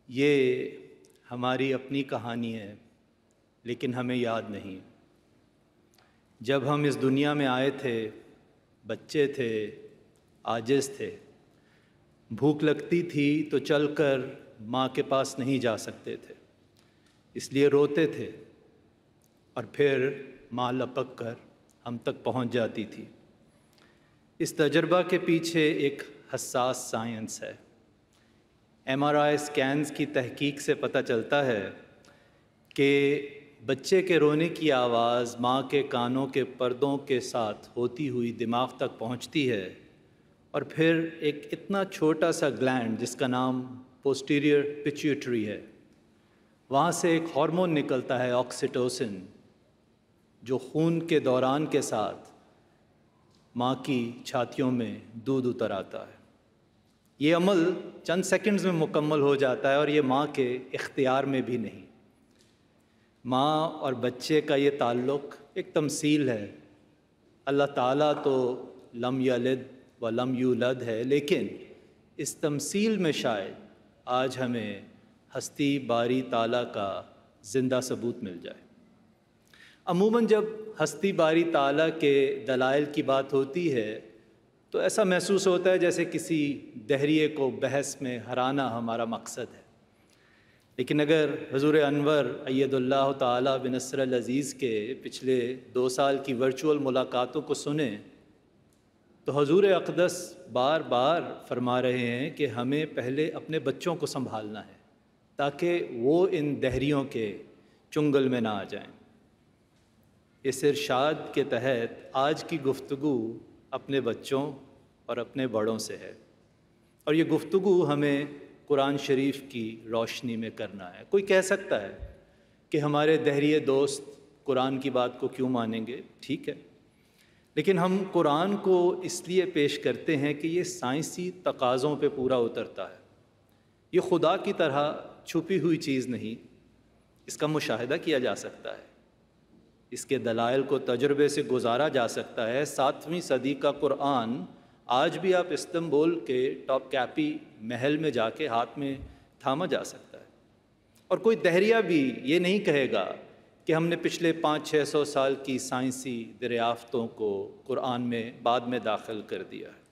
یہ ہماری اپنی کہانی ہے، لیکن ہمیں یاد نہیں۔ جب ہم اس دنیا میں آئے تھے، بچے تھے، عاجز تھے، بھوک لگتی تھی تو چل کر ماں کے پاس نہیں جا سکتے تھے، اس لیے روتے تھے، اور پھر ماں لپک کر ہم تک پہنچ جاتی تھی۔ اس تجربہ کے پیچھے ایک حساس سائنس ہے۔ MRI اسکینز کی تحقیق سے پتہ چلتا ہے کہ بچے کے رونے کی آواز ماں کے کانوں کے پردوں کے ساتھ ہوتی ہوئی دماغ تک پہنچتی ہے، اور پھر ایک اتنا چھوٹا سا گلینڈ جس کا نام پوسٹیریئر پیچیوٹری ہے، وہاں سے ایک ہارمون نکلتا ہے آکسیٹوسن، جو خون کے دوران کے ساتھ ماں کی چھاتیوں میں دودھ اتر آتا ہے۔ یہ عمل چند سیکنڈز میں مکمل ہو جاتا ہے، اور یہ ماں کے اختیار میں بھی نہیں۔ ماں اور بچے کا یہ تعلق ایک تمثیل ہے۔ اللہ تعالیٰ تو لم یلد و لم یولد ہے، لیکن اس تمثیل میں شاید آج ہمیں ہستی باری تعالیٰ کا زندہ ثبوت مل جائے۔ عموماً جب ہستی باری تعالیٰ کے دلائل کی بات ہوتی ہے تو ایسا محسوس ہوتا ہے جیسے کسی دہریے کو بحث میں ہرانا ہمارا مقصد ہے، لیکن اگر حضور انور اید اللہ تعالیٰ بنصر العزیز کے پچھلے 2 سال کی ورچوئل ملاقاتوں کو سنیں تو حضور اقدس بار بار فرما رہے ہیں کہ ہمیں پہلے اپنے بچوں کو سنبھالنا ہے تاکہ وہ ان دہریوں کے چنگل میں نہ آ جائیں۔ اس ارشاد کے تحت آج کی گفتگو اپنے بچوں اور اپنے بڑوں سے ہے، اور یہ گفتگو ہمیں قرآن شریف کی روشنی میں کرنا ہے۔ کوئی کہہ سکتا ہے کہ ہمارے دہریے دوست قرآن کی بات کو کیوں مانیں گے؟ ٹھیک ہے، لیکن ہم قرآن کو اس لیے پیش کرتے ہیں کہ یہ سائنسی تقاضوں پہ پورا اترتا ہے۔ یہ خدا کی طرح چھپی ہوئی چیز نہیں، اس کا مشاہدہ کیا جا سکتا ہے، اس کے دلائل کو تجربے سے گزارا جا سکتا ہے۔ 7ویں صدی کا قرآن آج بھی آپ استنبول کے ٹاپ کیپی محل میں جا کے ہاتھ میں تھاما جا سکتا ہے، اور کوئی دہریہ بھی یہ نہیں کہے گا کہ ہم نے پچھلے 500-600 سال کی سائنسی دریافتوں کو قرآن میں بعد میں داخل کر دیا ہے۔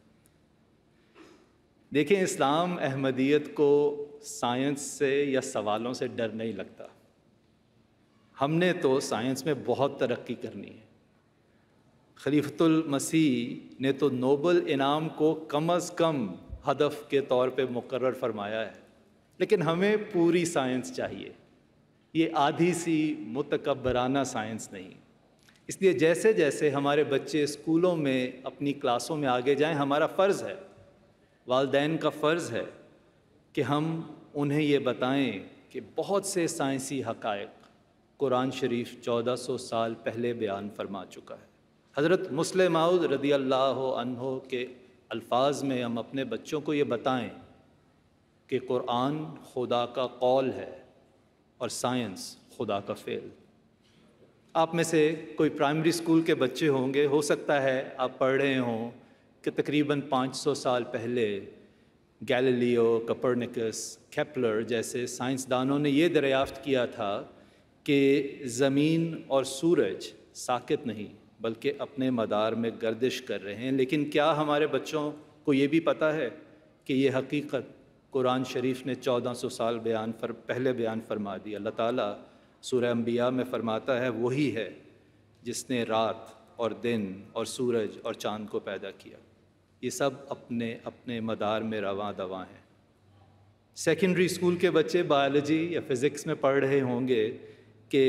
دیکھیں، اسلام احمدیت کو سائنس سے یا سوالوں سے ڈر نہیں لگتا۔ ہم نے تو سائنس میں بہت ترقی کرنی ہے۔ خلیفۃ المسیح نے تو نوبل انعام کو کم از کم ہدف کے طور پہ مقرر فرمایا ہے، لیکن ہمیں پوری سائنس چاہیے، یہ آدھی سی متکبرانہ سائنس نہیں۔ اس لیے جیسے جیسے ہمارے بچے اسکولوں میں اپنی کلاسوں میں آگے جائیں، ہمارا فرض ہے، والدین کا فرض ہے کہ ہم انہیں یہ بتائیں کہ بہت سے سائنسی حقائق قرآن شریف 1400 سال پہلے بیان فرما چکا ہے۔ حضرت مسلم موعود رضی اللہ عنہ کے الفاظ میں ہم اپنے بچوں کو یہ بتائیں کہ قرآن خدا کا قول ہے اور سائنس خدا کا فعل۔ آپ میں سے کوئی پرائمری اسکول کے بچے ہوں گے، ہو سکتا ہے آپ پڑھ رہے ہوں کہ تقریباً 500 سال پہلے گیلیلیو، کپرنیکس، کیپلر جیسے سائنسدانوں نے یہ دریافت کیا تھا کہ زمین اور سورج ساکت نہیں بلکہ اپنے مدار میں گردش کر رہے ہیں۔ لیکن کیا ہمارے بچوں کو یہ بھی پتہ ہے کہ یہ حقیقت قرآن شریف نے 1400 سال پہلے بیان فرما دی؟ اللہ تعالیٰ سورہ انبیاء میں فرماتا ہے وہی ہے جس نے رات اور دن اور سورج اور چاند کو پیدا کیا، یہ سب اپنے اپنے مدار میں رواں دواں ہیں۔ سیکنڈری اسکول کے بچے بایولوجی یا فزکس میں پڑھ رہے ہوں گے کہ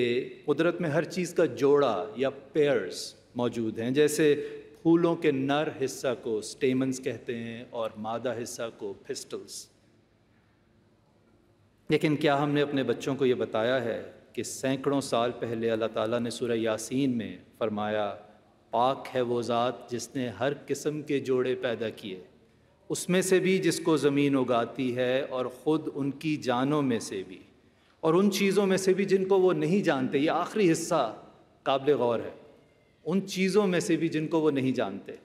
قدرت میں ہر چیز کا جوڑا یا پیئرز موجود ہیں، جیسے پھولوں کے نر حصہ کو سٹیمنز کہتے ہیں اور مادہ حصہ کو پسٹلز۔ لیکن کیا ہم نے اپنے بچوں کو یہ بتایا ہے کہ سینکڑوں سال پہلے اللہ تعالیٰ نے سورہ یاسین میں فرمایا پاک ہے وہ ذات جس نے ہر قسم کے جوڑے پیدا کیے، اس میں سے بھی جس کو زمین اگاتی ہے اور خود ان کی جانوں میں سے بھی، اور ان چیزوں میں سے بھی جن کو وہ نہیں جانتے۔ یہ آخری حصہ قابل غور ہے، ان چیزوں میں سے بھی جن کو وہ نہیں جانتے۔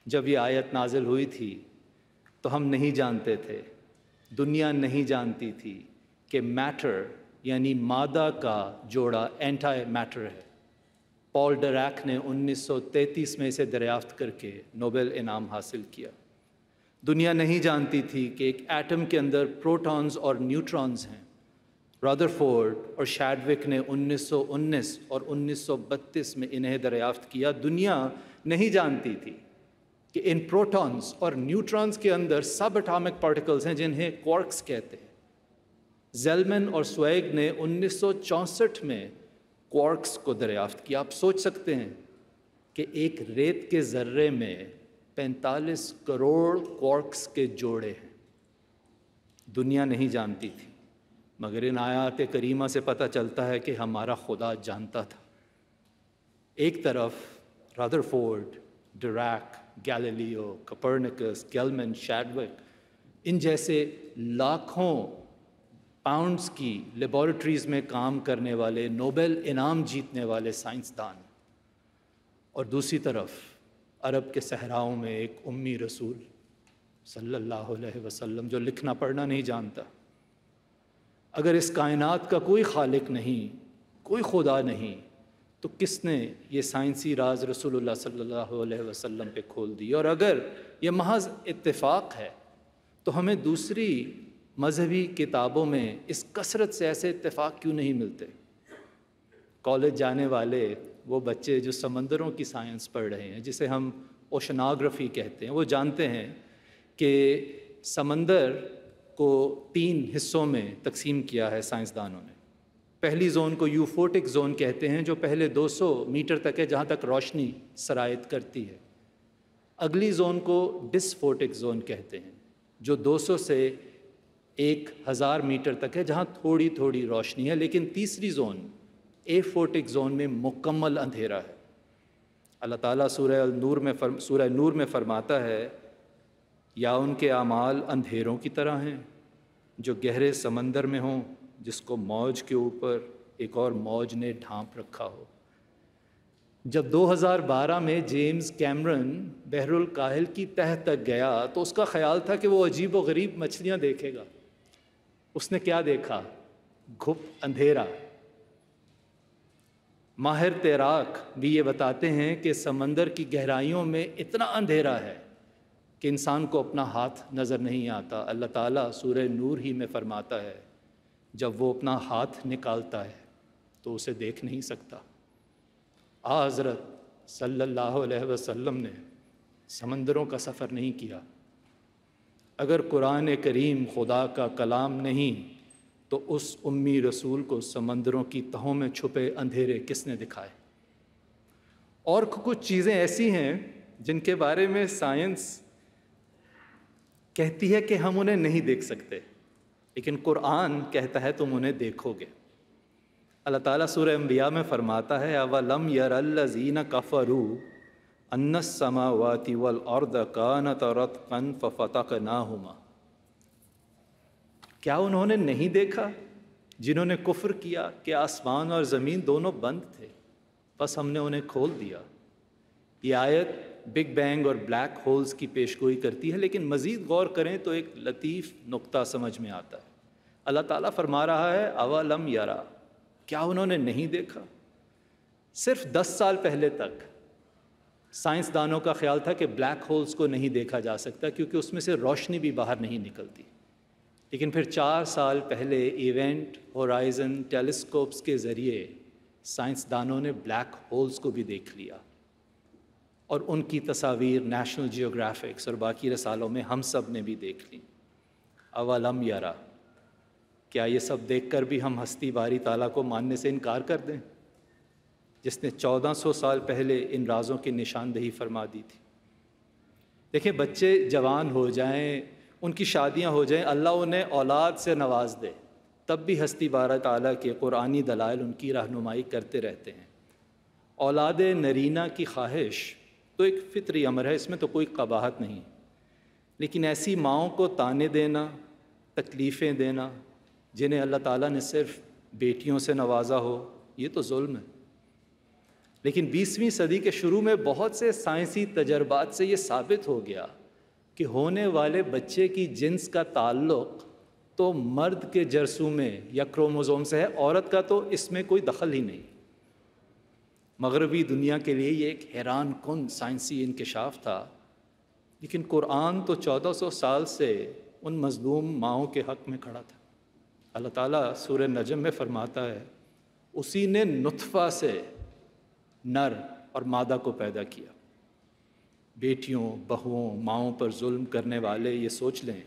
جب یہ آیت نازل ہوئی تھی تو ہم نہیں جانتے تھے، دنیا نہیں جانتی تھی کہ میٹر یعنی مادہ کا جوڑا اینٹی میٹر ہے۔ پال ڈیراک نے 1933 میں اسے دریافت کر کے نوبل انعام حاصل کیا۔ دنیا نہیں جانتی تھی کہ ایک ایٹم کے اندر پروٹونز اور نیوٹرونز ہیں۔ رادرفورڈ اور شیڈوک نے 1919 اور 1932 میں انہیں دریافت کیا۔ دنیا نہیں جانتی تھی کہ ان پروٹونز اور نیوٹرونز کے اندر سب اٹامک پارٹیکلز ہیں جنہیں کوارکس کہتے ہیں۔ زیلمن اور سویگ نے 1964 میں کوارکس کو دریافت کیا۔ آپ سوچ سکتے ہیں کہ ایک ریت کے ذرے میں 45 کروڑ کوارکس کے جوڑے ہیں۔ دنیا نہیں جانتی تھی، مگر ان آیات کریمہ سے پتہ چلتا ہے کہ ہمارا خدا جانتا تھا۔ ایک طرف رادرفورڈ، ڈیراک، گیلیلیو، کوپرنیکس، گیلمن، شیڈوک، ان جیسے لاکھوں پاؤنڈز کی لیبارٹریز میں کام کرنے والے نوبل انعام جیتنے والے سائنسدان، اور دوسری طرف عرب کے صحراؤں میں ایک امی رسول صلی اللہ علیہ وسلم جو لکھنا پڑھنا نہیں جانتا۔ اگر اس کائنات کا کوئی خالق نہیں، کوئی خدا نہیں، تو کس نے یہ سائنسی راز رسول اللہ صلی اللہ علیہ وسلم پہ کھول دی؟ اور اگر یہ محض اتفاق ہے تو ہمیں دوسری مذہبی کتابوں میں اس کثرت سے ایسے اتفاق کیوں نہیں ملتے؟ کالج جانے والے وہ بچے جو سمندروں کی سائنس پڑھ رہے ہیں، جسے ہم اوشناگرافی کہتے ہیں، وہ جانتے ہیں کہ سمندر کو 3 حصوں میں تقسیم کیا ہے سائنسدانوں نے۔ پہلی زون کو یوفوٹک زون کہتے ہیں، جو پہلے 200 میٹر تک ہے، جہاں تک روشنی سرایت کرتی ہے۔ اگلی زون کو ڈسفوٹک زون کہتے ہیں، جو 200 سے 1000 میٹر تک ہے، جہاں تھوڑی تھوڑی روشنی ہے۔ لیکن تیسری زون ایفوٹک زون میں مکمل اندھیرا ہے۔ اللہ تعالیٰ سورہ نور میں فرماتا ہے، یا ان کے اعمال اندھیروں کی طرح ہیں جو گہرے سمندر میں ہوں، جس کو موج کے اوپر ایک اور موج نے ڈھانپ رکھا ہو۔ جب 2012 میں جیمز کیمرن بحر الکاہل کی تہہ تک گیا تو اس کا خیال تھا کہ وہ عجیب و غریب مچھلیاں دیکھے گا۔ اس نے کیا دیکھا؟ گھپ اندھیرا۔ ماہر تیراک بھی یہ بتاتے ہیں کہ سمندر کی گہرائیوں میں اتنا اندھیرا ہے کہ انسان کو اپنا ہاتھ نظر نہیں آتا۔ اللہ تعالیٰ سورہ نور ہی میں فرماتا ہے، جب وہ اپنا ہاتھ نکالتا ہے تو اسے دیکھ نہیں سکتا۔ حضرت صلی اللہ علیہ وسلم نے سمندروں کا سفر نہیں کیا۔ اگر قرآن کریم خدا کا کلام نہیں تو اس امی رسول کو سمندروں کی تہوں میں چھپے اندھیرے کس نے دکھائے؟ اور کچھ چیزیں ایسی ہیں جن کے بارے میں سائنس کہتی ہے کہ ہم انہیں نہیں دیکھ سکتے، لیکن قرآن کہتا ہے تم انہیں دیکھو گے۔ اللہ تعالیٰ سورہ انبیاء میں فرماتا ہے، اَوَلَمْ يَرَ الَّذِينَ كَفَرُوا أَنَّ السَّمَاوَاتِ وَالْأَرْضَ كَانَتَا رَتْقًا فَفَتَقْنَاهُمَا۔ کیا انہوں نے نہیں دیکھا جنہوں نے کفر کیا کہ آسمان اور زمین دونوں بند تھے، بس ہم نے انہیں کھول دیا؟ یہ آیت بگ بینگ اور بلیک ہولز کی پیشگوئی کرتی ہے، لیکن مزید غور کریں تو ایک لطیف نقطہ سمجھ میں آتا ہے۔ اللہ تعالیٰ فرما رہا ہے، اولم یرا، کیا انہوں نے نہیں دیکھا؟ صرف 10 سال پہلے تک سائنسدانوں کا خیال تھا کہ بلیک ہولز کو نہیں دیکھا جا سکتا کیونکہ اس میں سے روشنی بھی باہر نہیں نکلتی، لیکن پھر 4 سال پہلے ایونٹ ہورائزن ٹیلیسکوپس کے ذریعے سائنسدانوں نے بلیک ہولز کو بھی دیکھ لیا، اور ان کی تصاویر نیشنل جیوگرافکس اور باقی رسالوں میں ہم سب نے بھی دیکھ لی۔ اولم یرا، کیا یہ سب دیکھ کر بھی ہم ہستی باری تعالیٰ کو ماننے سے انکار کر دیں، جس نے 1400 سال پہلے ان رازوں کی نشاندہی فرما دی تھی؟ دیکھیں، بچے جوان ہو جائیں، ان کی شادیاں ہو جائیں، اللہ انہیں اولاد سے نواز دے، تب بھی ہستی بارہ تعالیٰ کے قرآنی دلائل ان کی رہنمائی کرتے رہتے ہیں۔ اولاد نرینہ کی خواہش تو ایک فطری امر ہے، اس میں تو کوئی قباحت نہیں، لیکن ایسی ماؤں کو تانے دینا، تکلیفیں دینا جنہیں اللہ تعالیٰ نے صرف بیٹیوں سے نوازا ہو، یہ تو ظلم ہے۔ لیکن 20ویں صدی کے شروع میں بہت سے سائنسی تجربات سے یہ ثابت ہو گیا کہ ہونے والے بچے کی جنس کا تعلق تو مرد کے جرثومے یا کروموزوم سے ہے، عورت کا تو اس میں کوئی دخل ہی نہیں۔ مغربی دنیا کے لیے یہ ایک حیران کن سائنسی انکشاف تھا، لیکن قرآن تو 1400 سال سے ان مظلوم ماؤں کے حق میں کھڑا تھا۔ اللہ تعالیٰ سورہ نجم میں فرماتا ہے اسی نے نطفہ سے نر اور مادہ کو پیدا کیا۔ بیٹیوں، بہوؤں، ماؤں پر ظلم کرنے والے یہ سوچ لیں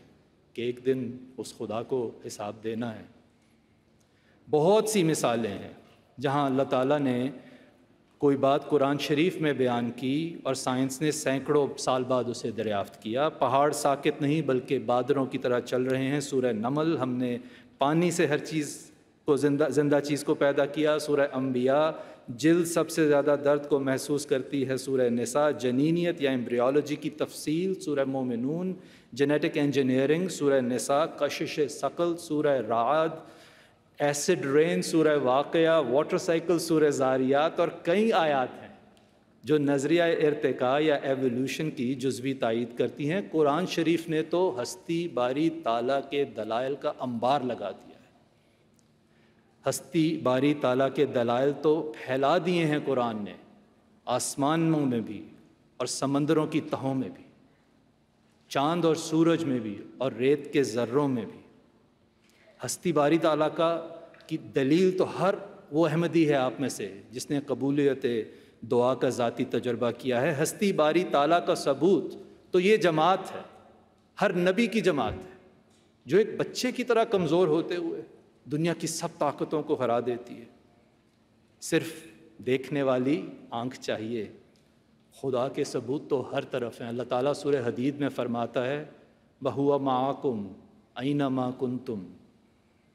کہ ایک دن اس خدا کو حساب دینا ہے۔ بہت سی مثالیں ہیں جہاں اللہ تعالیٰ نے کوئی بات قرآن شریف میں بیان کی اور سائنس نے سینکڑوں سال بعد اسے دریافت کیا۔ پہاڑ ساکت نہیں بلکہ بادروں کی طرح چل رہے ہیں، سورہ نمل۔ ہم نے پانی سے ہر چیز کو زندہ چیز کو پیدا کیا، سورہ انبیاء۔ جلد سب سے زیادہ درد کو محسوس کرتی ہے، سورہ نساء۔ جنینیت یا ایمبریولوجی کی تفصیل، سورہ مومنون۔ جینیٹک انجینئرنگ، سورہ نساء۔ کشش ثقل، سورہ رعد۔ ایسڈ رین، سورہ واقعہ۔ واٹر سائیکل، سورہ زاریات۔ اور کئی آیات ہیں جو نظریہ ارتقاء یا ایوولوشن کی جزوی تائید کرتی ہیں۔ قرآن شریف نے تو ہستی باری تعالیٰ کے دلائل کا انبار لگا دیا ہے۔ ہستی باری تعالیٰ کے دلائل تو پھیلا دیے ہیں قرآن نے، آسمانوں میں بھی اور سمندروں کی تہوں میں بھی، چاند اور سورج میں بھی اور ریت کے ذروں میں بھی۔ ہستی باری تعالیٰ کی دلیل تو ہر وہ احمدی ہے آپ میں سے جس نے قبولیت دعا کا ذاتی تجربہ کیا ہے۔ ہستی باری تعالیٰ کا ثبوت تو یہ جماعت ہے، ہر نبی کی جماعت ہے، جو ایک بچے کی طرح کمزور ہوتے ہوئے دنیا کی سب طاقتوں کو ہرا دیتی ہے۔ صرف دیکھنے والی آنکھ چاہیے۔ خدا کے ثبوت تو ہر طرف ہیں۔ اللہ تعالیٰ سورہ حدید میں فرماتا ہے وَهُوَ مَعَكُمْ أَيْنَمَا كُنْتُمْ،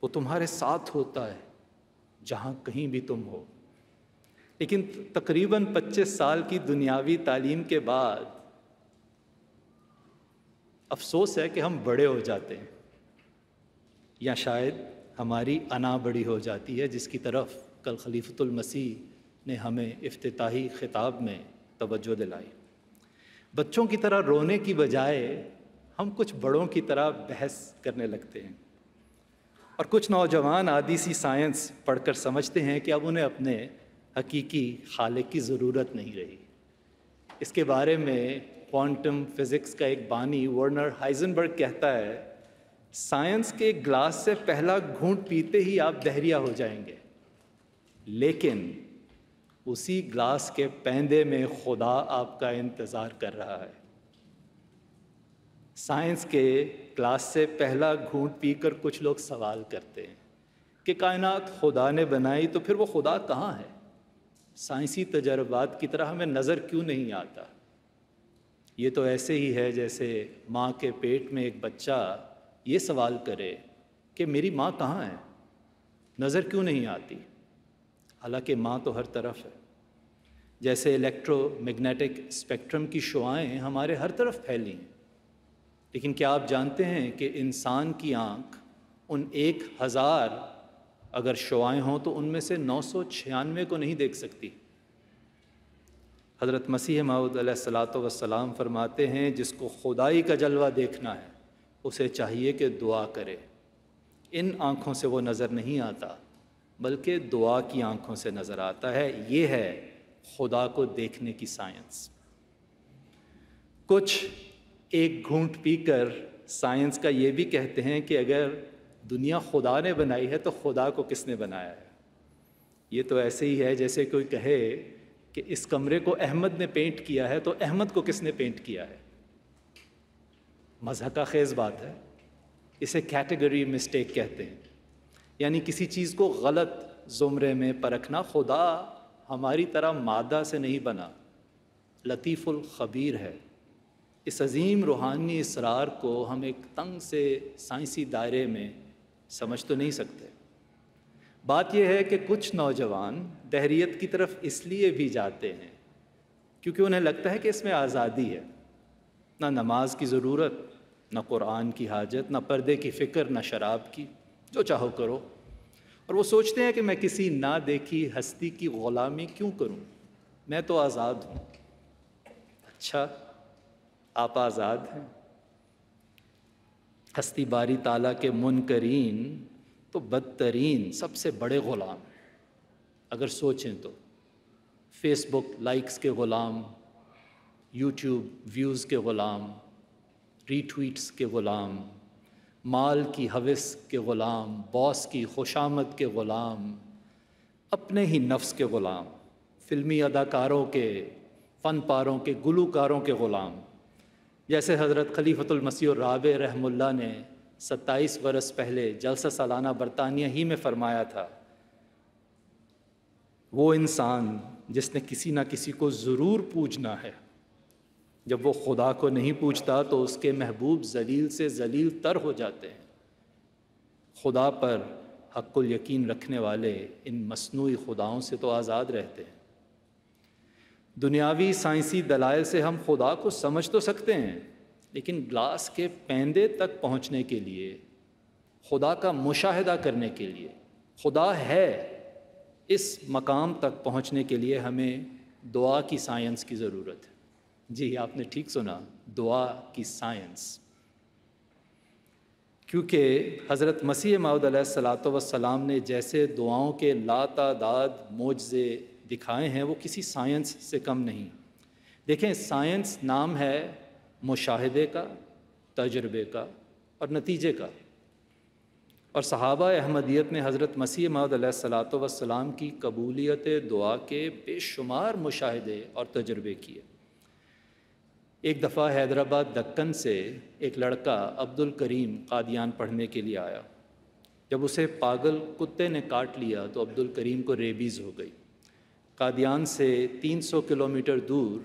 وہ تمہارے ساتھ ہوتا ہے جہاں کہیں بھی تم ہو۔ لیکن تقریباً 25 سال کی دنیاوی تعلیم کے بعد افسوس ہے کہ ہم بڑے ہو جاتے ہیں، یا شاید ہماری انا بڑی ہو جاتی ہے، جس کی طرف کل خلیفۃ المسیح نے ہمیں افتتاحی خطاب میں توجہ دلائی۔ بچوں کی طرح رونے کی بجائے ہم کچھ بڑوں کی طرح بحث کرنے لگتے ہیں، اور کچھ نوجوان آدھی سی سائنس پڑھ کر سمجھتے ہیں کہ اب انہیں اپنے حقیقی خالق کی ضرورت نہیں رہی۔ اس کے بارے میں کوانٹم فزکس کا ایک بانی ورنر ہائزنبرگ کہتا ہے سائنس کے گلاس سے پہلا گھونٹ پیتے ہی آپ بحریہ ہو جائیں گے، لیکن اسی گلاس کے پیندے میں خدا آپ کا انتظار کر رہا ہے۔ سائنس کے گلاس سے پہلا گھونٹ پی کر کچھ لوگ سوال کرتے ہیں کہ کائنات خدا نے بنائی تو پھر وہ خدا کہاں ہے؟ سائنسی تجربات کی طرح ہمیں نظر کیوں نہیں آتا؟ یہ تو ایسے ہی ہے جیسے ماں کے پیٹ میں ایک بچہ یہ سوال کرے کہ میری ماں کہاں ہے؟ نظر کیوں نہیں آتی؟ حالانکہ ماں تو ہر طرف ہے۔ جیسے الیکٹرو میگنیٹک اسپیکٹرم کی شعاعیں ہمارے ہر طرف پھیلی ہیں، لیکن کیا آپ جانتے ہیں کہ انسان کی آنکھ ان 1000 اگر شعاعیں ہوں تو ان میں سے 996 کو نہیں دیکھ سکتی۔ حضرت مسیح موعود علیہ الصلاۃ والسلام فرماتے ہیں جس کو خدائی کا جلوہ دیکھنا ہے اسے چاہیے کہ دعا کرے۔ ان آنکھوں سے وہ نظر نہیں آتا بلکہ دعا کی آنکھوں سے نظر آتا ہے۔ یہ ہے خدا کو دیکھنے کی سائنس۔ کچھ ایک گھونٹ پی کر سائنس کا یہ بھی کہتے ہیں کہ اگر دنیا خدا نے بنائی ہے تو خدا کو کس نے بنایا ہے؟ یہ تو ایسے ہی ہے جیسے کوئی کہے کہ اس کمرے کو احمد نے پینٹ کیا ہے تو احمد کو کس نے پینٹ کیا ہے؟ مضحکہ خیز بات ہے۔ اسے کیٹیگری مسٹیک کہتے ہیں، یعنی کسی چیز کو غلط زمرے میں پرکھنا۔ خدا ہماری طرح مادہ سے نہیں بنا، لطیف الخبیر ہے۔ اس عظیم روحانی اسرار کو ہم ایک تنگ سے سائنسی دائرے میں سمجھ تو نہیں سکتے۔ بات یہ ہے کہ کچھ نوجوان دہریت کی طرف اس لیے بھی جاتے ہیں کیونکہ انہیں لگتا ہے کہ اس میں آزادی ہے، نہ نماز کی ضرورت، نہ قرآن کی حاجت، نہ پردے کی فکر، نہ شراب کی، جو چاہو کرو۔ اور وہ سوچتے ہیں کہ میں کسی نہ دیکھی ہستی کی غلامی کیوں کروں، میں تو آزاد ہوں۔ اچھا، آپ آزاد ہیں؟ ہستی باری تعالیٰ کے منکرین تو بدترین سب سے بڑے غلام، اگر سوچیں تو فیس بک لائکس کے غلام، یوٹیوب ویوز کے غلام، ری ٹویٹس کے غلام، مال کی ہوس کے غلام، باس کی خوشامد کے غلام، اپنے ہی نفس کے غلام، فلمی اداکاروں کے، فن پاروں کے، گلوکاروں کے غلام، جیسے حضرت خلیفۃ المسیح الرابع رحمہ اللہ نے 27 برس پہلے جلسہ سالانہ برطانیہ ہی میں فرمایا تھا، وہ انسان جس نے کسی نہ کسی کو ضرور پوجنا ہے، جب وہ خدا کو نہیں پوجتا تو اس کے محبوب ذلیل سے ذلیل تر ہو جاتے ہیں۔ خدا پر حق الیقین رکھنے والے ان مصنوعی خداؤں سے تو آزاد رہتے ہیں۔ دنیاوی سائنسی دلائل سے ہم خدا کو سمجھ تو سکتے ہیں، لیکن گلاس کے پیندے تک پہنچنے کے لیے، خدا کا مشاہدہ کرنے کے لیے، خدا ہے اس مقام تک پہنچنے کے لیے ہمیں دعا کی سائنس کی ضرورت ہے۔ جی آپ نے ٹھیک سنا، دعا کی سائنس، کیونکہ حضرت مسیح موعود علیہ الصلاۃ والسلام نے جیسے دعاؤں کے لاتعداد معجزے دکھائے ہیں وہ کسی سائنس سے کم نہیں۔ دیکھیں، سائنس نام ہے مشاہدے کا، تجربے کا اور نتیجے کا، اور صحابہ احمدیت نے حضرت مسیح موعود علیہ الصلاۃ والسلام کی قبولیت دعا کے بے شمار مشاہدے اور تجربے کیے۔ ایک دفعہ حیدرآباد دکن سے ایک لڑکا عبد الکریم قادیان پڑھنے کے لیے آیا۔ جب اسے پاگل کتے نے کاٹ لیا تو عبد الکریم کو ریبیز ہو گئی۔ قادیان سے 300 کلومیٹر دور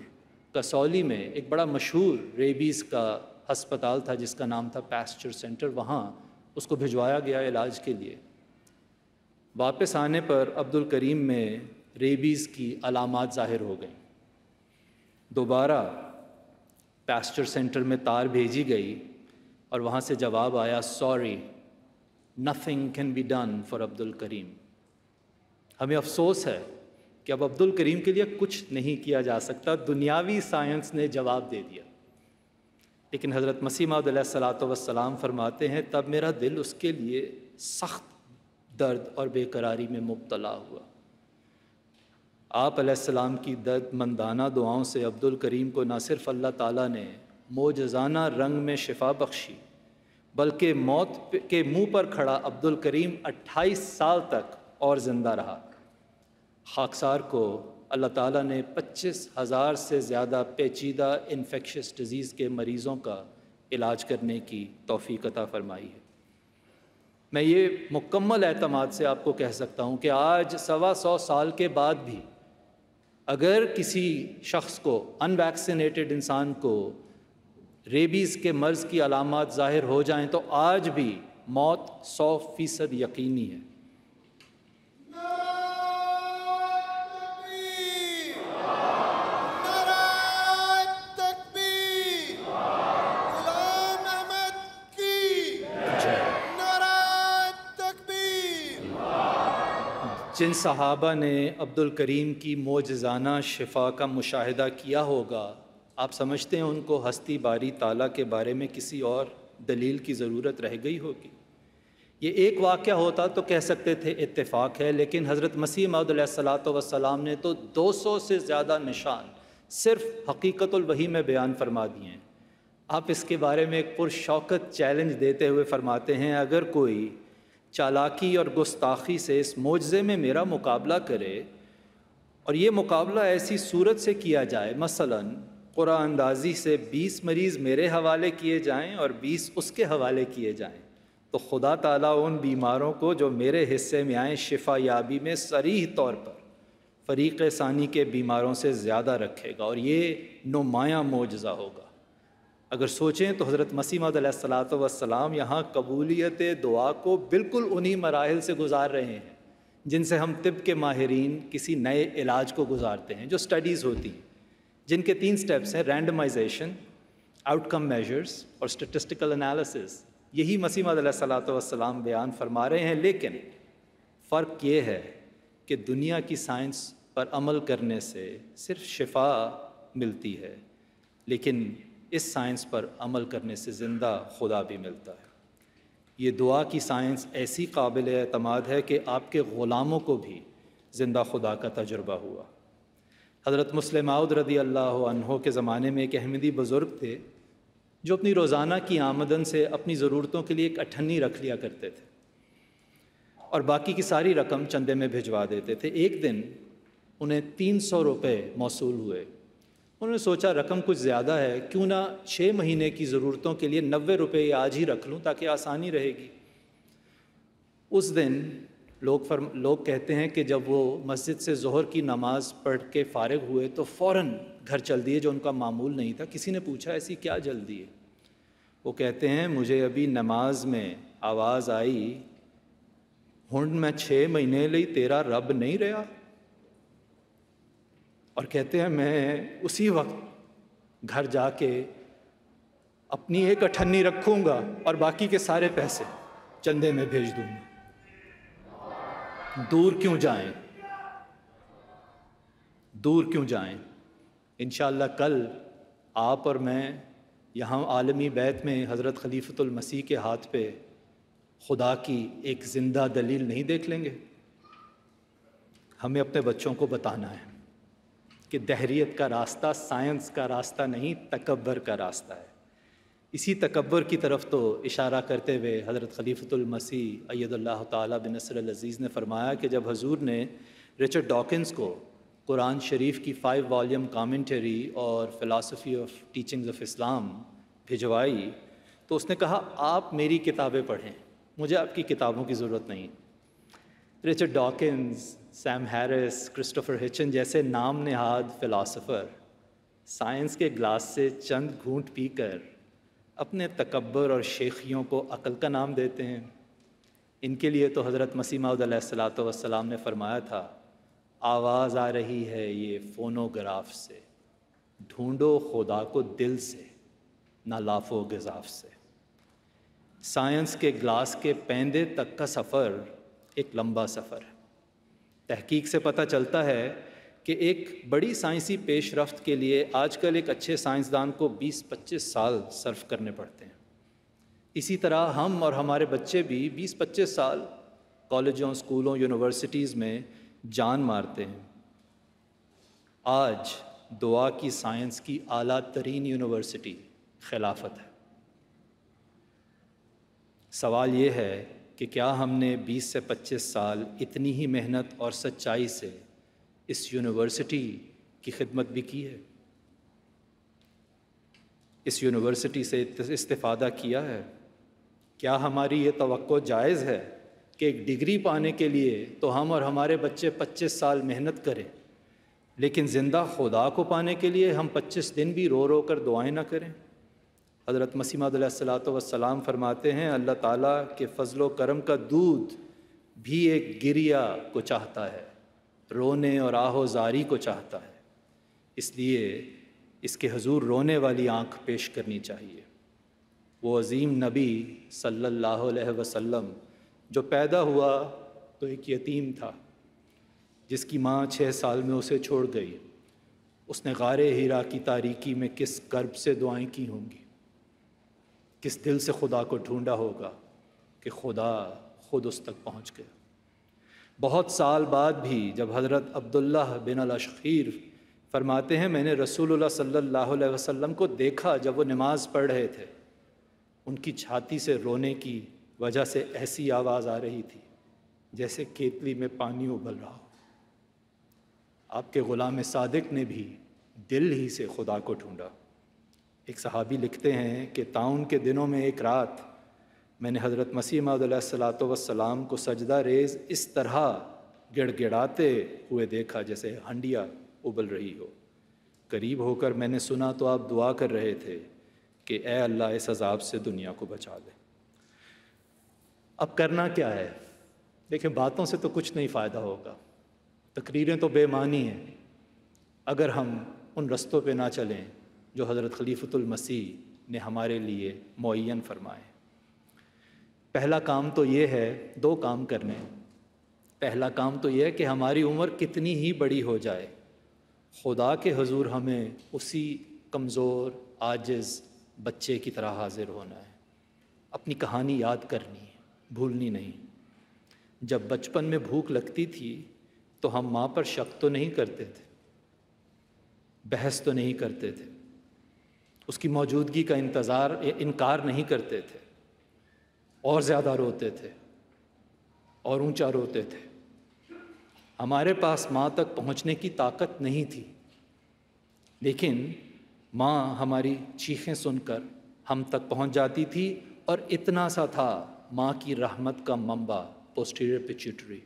کسولی میں ایک بڑا مشہور ریبیز کا ہسپتال تھا جس کا نام تھا پیسچر سینٹر، وہاں اس کو بھجوایا گیا علاج کے لیے۔ واپس آنے پر عبد الکریم میں ریبیز کی علامات ظاہر ہو گئیں۔ دوبارہ پیسچر سینٹر میں تار بھیجی گئی اور وہاں سے جواب آیا، sorry nothing can be done for Abdul Karim. ہمیں افسوس ہے کہ اب عبد الکریم کے لیے کچھ نہیں کیا جا سکتا، دنیاوی سائنس نے جواب دے دیا۔ لیکن حضرت مسیح موعود علیہ الصلاۃ والسلام فرماتے ہیں تب میرا دل اس کے لیے سخت درد اور بے قراری میں مبتلا ہوا۔ آپ علیہ السلام کی درد مندانہ دعاؤں سے عبد الکریم کو نہ صرف اللہ تعالیٰ نے معجزانہ رنگ میں شفا بخشی، بلکہ موت کے منہ پر کھڑا عبد الکریم 28 سال تک اور زندہ رہا۔ خاکسار کو اللہ تعالیٰ نے 25,000 سے زیادہ پیچیدہ انفیکشس ڈیزیز کے مریضوں کا علاج کرنے کی توفیق عطا فرمائی ہے۔ میں یہ مکمل اعتماد سے آپ کو کہہ سکتا ہوں کہ آج 125 سال کے بعد بھی اگر کسی شخص کو، ان ویکسینیٹڈ انسان کو، ریبیز کے مرض کی علامات ظاہر ہو جائیں تو آج بھی موت 100% یقینی ہے۔ جن صحابہ نے عبد الکریم کی معجزانہ شفا کا مشاہدہ کیا ہوگا، آپ سمجھتے ہیں ان کو ہستی باری تعالیٰ کے بارے میں کسی اور دلیل کی ضرورت رہ گئی ہوگی؟ یہ ایک واقعہ ہوتا تو کہہ سکتے تھے اتفاق ہے، لیکن حضرت مسیح موعود علیہ الصلاۃ والسلام نے تو 200 سے زیادہ نشان صرف حقیقت الوحی میں بیان فرما دیے ہیں۔ آپ اس کے بارے میں ایک پرشوکت چیلنج دیتے ہوئے فرماتے ہیں، اگر کوئی چالاکی اور گستاخی سے اس معجزے میں میرا مقابلہ کرے اور یہ مقابلہ ایسی صورت سے کیا جائے، مثلاً قرعہ اندازی سے 20 مریض میرے حوالے کیے جائیں اور 20 اس کے حوالے کیے جائیں، تو خدا تعالیٰ ان بیماروں کو جو میرے حصے میں آئیں شفا یابی میں صریح طور پر فریق ثانی کے بیماروں سے زیادہ رکھے گا، اور یہ نمایاں معجزہ ہوگا۔ اگر سوچیں تو حضرت مسیح موعود علیہ الصلاۃ والسلام یہاں قبولیت دعا کو بالکل انہی مراحل سے گزار رہے ہیں جن سے ہم طب کے ماہرین کسی نئے علاج کو گزارتے ہیں، جو سٹڈیز ہوتی ہیں جن کے 3 سٹیپس ہیں، رینڈمائزیشن، آؤٹ کم میجرز اور اسٹیٹسٹیکل انالیسس۔ یہی مسیح موعود علیہ الصلاۃ والسلام بیان فرما رہے ہیں، لیکن فرق یہ ہے کہ دنیا کی سائنس پر عمل کرنے سے صرف شفا ملتی ہے، لیکن اس سائنس پر عمل کرنے سے زندہ خدا بھی ملتا ہے۔ یہ دعا کی سائنس ایسی قابل اعتماد ہے کہ آپ کے غلاموں کو بھی زندہ خدا کا تجربہ ہوا۔ حضرت مسلم موعود رضی اللہ عنہ کے زمانے میں ایک احمدی بزرگ تھے جو اپنی روزانہ کی آمدن سے اپنی ضرورتوں کے لیے ایک اٹھنی رکھ لیا کرتے تھے اور باقی کی ساری رقم چندے میں بھجوا دیتے تھے۔ ایک دن انہیں 300 روپے موصول ہوئے۔ انہوں نے سوچا رقم کچھ زیادہ ہے، کیوں نہ 6 مہینے کی ضرورتوں کے لیے 90 روپے آج ہی رکھ لوں تاکہ آسانی رہے گی۔ اس دن لوگ کہتے ہیں کہ جب وہ مسجد سے ظہر کی نماز پڑھ کے فارغ ہوئے تو فوراً گھر چل دیے، جو ان کا معمول نہیں تھا۔ کسی نے پوچھا ایسی کیا جلدی ہے؟ وہ کہتے ہیں مجھے ابھی نماز میں آواز آئی، ہن میں 6 مہینے لئی تیرا رب نہیں رہا، اور کہتے ہیں میں اسی وقت گھر جا کے اپنی ایک اٹھنی رکھوں گا اور باقی کے سارے پیسے چندے میں بھیج دوں گا۔ دور کیوں جائیں، دور کیوں جائیں؟ انشاءاللہ کل آپ اور میں یہاں عالمی بیت میں حضرت خلیفۃ المسیح کے ہاتھ پہ خدا کی ایک زندہ دلیل نہیں دیکھ لیں گے؟ ہمیں اپنے بچوں کو بتانا ہے کہ دہریت کا راستہ سائنس کا راستہ نہیں، تکبر کا راستہ ہے۔ اسی تکبر کی طرف تو اشارہ کرتے ہوئے حضرت خلیفۃ المسیح اید اللہ تعالیٰ بنصر العزیز نے فرمایا کہ جب حضور نے رچرڈ ڈاکنز کو قرآن شریف کی 5 والیوم کامنٹری اور فلاسفی آف ٹیچنگز آف اسلام بھجوائی تو اس نے کہا آپ میری کتابیں پڑھیں، مجھے آپ کی کتابوں کی ضرورت نہیں۔ Richard Dawkins, Sam Harris, Christopher Hitchens جیسے نام نہاد فلاسفر سائنس کے گلاس سے چند گھونٹ پی کر اپنے تکبر اور شیخیوں کو عقل کا نام دیتے ہیں۔ ان کے لیے تو حضرت مسیح موعود علیہ الصلوۃ والسلام نے فرمایا تھا آواز آ رہی ہے یہ فونوگراف سے، ڈھونڈو خدا کو دل سے نہ لاف و گزاف سے۔ سائنس کے گلاس کے پیندے تک کا سفر ایک لمبا سفر ہے۔ تحقیق سے پتہ چلتا ہے کہ ایک بڑی سائنسی پیش رفت کے لیے آج کل ایک اچھے سائنسدان کو 20-25 سال صرف کرنے پڑتے ہیں۔ اسی طرح ہم اور ہمارے بچے بھی 20-25 سال کالجوں، اسکولوں، یونیورسٹیز میں جان مارتے ہیں۔ آج دعا کی سائنس کی اعلیٰ ترین یونیورسٹی خلافت ہے۔ سوال یہ ہے کہ کیا ہم نے 20 سے 25 سال اتنی ہی محنت اور سچائی سے اس یونیورسٹی کی خدمت بھی کی ہے؟ اس یونیورسٹی سے استفادہ کیا ہے؟ کیا ہماری یہ توقع جائز ہے کہ ایک ڈگری پانے کے لیے تو ہم اور ہمارے بچے 25 سال محنت کریں، لیکن زندہ خدا کو پانے کے لیے ہم 25 دن بھی رو رو کر دعائیں نہ کریں؟ حضرت مسیح موعود علیہ الصلوۃ والسلام فرماتے ہیں اللہ تعالیٰ کے فضل و کرم کا دودھ بھی ایک گریا کو چاہتا ہے، رونے اور آہ و زاری کو چاہتا ہے، اس لیے اس کے حضور رونے والی آنکھ پیش کرنی چاہیے۔ وہ عظیم نبی صلی اللہ علیہ وسلم جو پیدا ہوا تو ایک یتیم تھا، جس کی ماں 6 سال میں اسے چھوڑ گئی۔ اس نے غار حرا کی تاریکی میں کس کرب سے دعائیں کی ہوں گی، کس دل سے خدا کو ڈھونڈا ہوگا کہ خدا خود اس تک پہنچ گیا۔ بہت سال بعد بھی جب حضرت عبداللہ بن الاشخیر فرماتے ہیں میں نے رسول اللہ صلی اللہ علیہ وسلم کو دیکھا جب وہ نماز پڑھ رہے تھے، ان کی چھاتی سے رونے کی وجہ سے ایسی آواز آ رہی تھی جیسے کیتلی میں پانی ابل رہا ہو۔ آپ کے غلام صادق نے بھی دل ہی سے خدا کو ڈھونڈا۔ ایک صحابی لکھتے ہیں کہ طاعون کے دنوں میں ایک رات میں نے حضرت مسیح موعود علیہ الصلوۃ والسلام کو سجدہ ریز اس طرح گڑ گڑاتے ہوئے دیکھا جیسے ہنڈیا ابل رہی ہو۔ قریب ہو کر میں نے سنا تو آپ دعا کر رہے تھے کہ اے اللہ اس عذاب سے دنیا کو بچا لے۔ اب کرنا کیا ہے؟ دیکھیں باتوں سے تو کچھ نہیں فائدہ ہوگا، تقریریں تو بے معنی ہیں اگر ہم ان رستوں پہ نہ چلیں جو حضرت خلیفۃ المسیح نے ہمارے لیے معین فرمائے۔ پہلا کام تو یہ ہے، 2 کام کرنے۔ پہلا کام تو یہ ہے کہ ہماری عمر کتنی ہی بڑی ہو جائے، خدا کے حضور ہمیں اسی کمزور عاجز بچے کی طرح حاضر ہونا ہے، اپنی کہانی یاد کرنی ہے۔ بھولنی نہیں۔ جب بچپن میں بھوک لگتی تھی تو ہم ماں پر شک تو نہیں کرتے تھے، بحث تو نہیں کرتے تھے، اس کی موجودگی کا انکار نہیں کرتے تھے، اور زیادہ روتے تھے اور اونچا روتے تھے۔ ہمارے پاس ماں تک پہنچنے کی طاقت نہیں تھی، لیکن ماں ہماری چیخیں سن کر ہم تک پہنچ جاتی تھی، اور اتنا سا تھا ماں کی رحمت کا منبع پوسٹیریئر پیچیٹری۔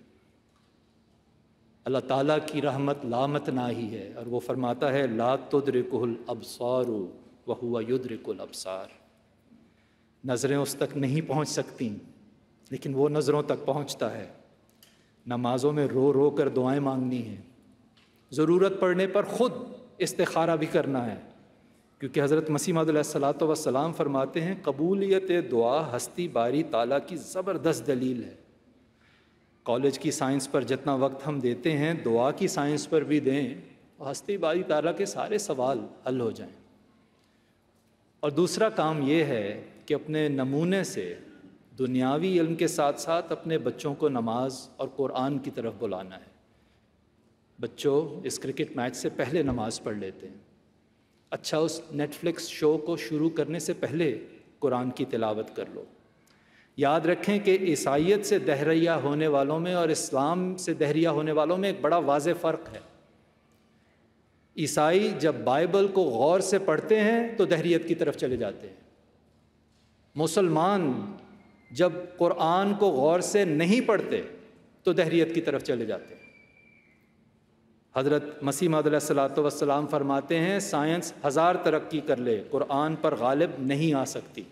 اللہ تعالیٰ کی رحمت لامتناہی ہے، اور وہ فرماتا ہے لا تدرکہ الابصار وہو یدرک الابصار۔ نظریں اس تک نہیں پہنچ سکتی، لیکن وہ نظروں تک پہنچتا ہے۔ نمازوں میں رو رو کر دعائیں مانگنی ہیں، ضرورت پڑنے پر خود استخارہ بھی کرنا ہے، کیونکہ حضرت مسیح موعود علیہ الصلوۃ والسلام فرماتے ہیں قبولیت دعا ہستی باری تعالیٰ کی زبردست دلیل ہے۔ کالج کی سائنس پر جتنا وقت ہم دیتے ہیں، دعا کی سائنس پر بھی دیں، ہستی باری تعالیٰ کے سارے سوال حل ہو جائیں۔ اور دوسرا کام یہ ہے کہ اپنے نمونے سے دنیاوی علم کے ساتھ ساتھ اپنے بچوں کو نماز اور قرآن کی طرف بلانا ہے۔ بچوں اس کرکٹ میچ سے پہلے نماز پڑھ لیتے ہیں، اچھا اس نیٹ فلکس شو کو شروع کرنے سے پہلے قرآن کی تلاوت کر لو۔ یاد رکھیں کہ عیسائیت سے دہریہ ہونے والوں میں اور اسلام سے دہریہ ہونے والوں میں ایک بڑا واضح فرق ہے۔ عیسائی جب بائبل کو غور سے پڑھتے ہیں تو دہریت کی طرف چلے جاتے ہیں، مسلمان جب قرآن کو غور سے نہیں پڑھتے تو دہریت کی طرف چلے جاتے ہیں۔ حضرت مسیح موعود علیہ الصلوۃ والسلام فرماتے ہیں سائنس 1000 ترقی کر لے، قرآن پر غالب نہیں آ سکتی۔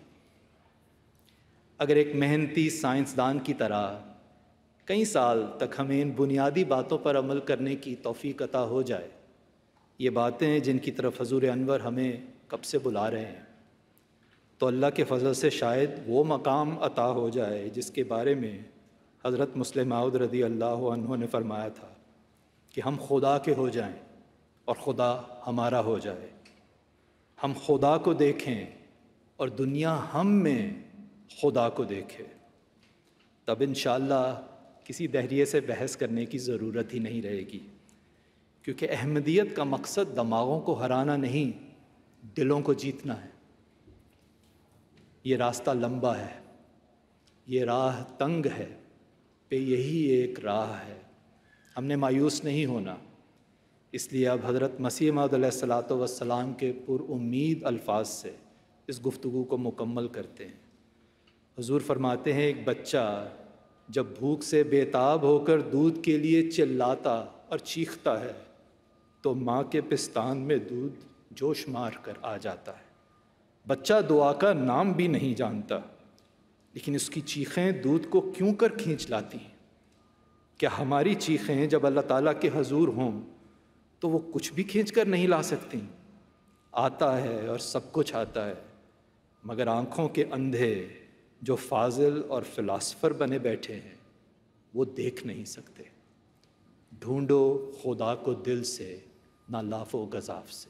اگر ایک محنتی سائنسدان کی طرح کئی سال تک ہمیں ان بنیادی باتوں پر عمل کرنے کی توفیق عطا ہو جائے، یہ باتیں جن کی طرف حضور انور ہمیں کب سے بلا رہے ہیں، تو اللہ کے فضل سے شاید وہ مقام عطا ہو جائے جس کے بارے میں حضرت مسلم موعود رضی اللہ عنہ نے فرمایا تھا کہ ہم خدا کے ہو جائیں اور خدا ہمارا ہو جائے۔ ہم خدا کو دیکھیں اور دنیا ہم میں خدا کو دیکھے، تب انشاءاللہ کسی دہریے سے بحث کرنے کی ضرورت ہی نہیں رہے گی، کیونکہ احمدیت کا مقصد دماغوں کو ہرانا نہیں، دلوں کو جیتنا ہے۔ یہ راستہ لمبا ہے، یہ راہ تنگ ہے، پہ یہی ایک راہ ہے۔ ہم نے مایوس نہیں ہونا، اس لیے اب حضرت مسیح موعود علیہ الصلوۃ والسلام کے پر امید الفاظ سے اس گفتگو کو مکمل کرتے ہیں۔ حضور فرماتے ہیں ایک بچہ جب بھوک سے بےتاب ہو کر دودھ کے لیے چلاتا اور چیختا ہے تو ماں کے پستان میں دودھ جوش مار کر آ جاتا ہے۔ بچہ دعا کا نام بھی نہیں جانتا، لیکن اس کی چیخیں دودھ کو کیوں کر کھینچ لاتی ہیں؟ کیا ہماری چیخیں جب اللہ تعالیٰ کے حضور ہوں تو وہ کچھ بھی کھینچ کر نہیں لا سکتی؟ آتا ہے اور سب کچھ آتا ہے، مگر آنکھوں کے اندھے جو فاضل اور فلاسفر بنے بیٹھے ہیں وہ دیکھ نہیں سکتے۔ ڈھونڈو خدا کو دل سے، نہ لاف و گزاف سے۔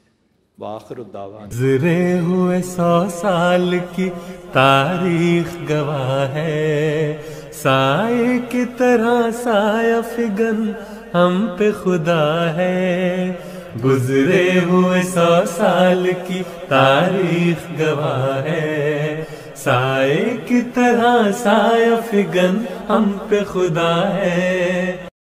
وآخر الدعوان گزرے ہوئے 100 سال کی تاریخ گواہ ہے، سائے کی طرح سایہ فگن ہم پہ خدا ہے۔ گزرے ہوئے 100 سال کی تاریخ گواہ ہے، سائے کی طرح سایہ فگن ہم پہ خدا ہے۔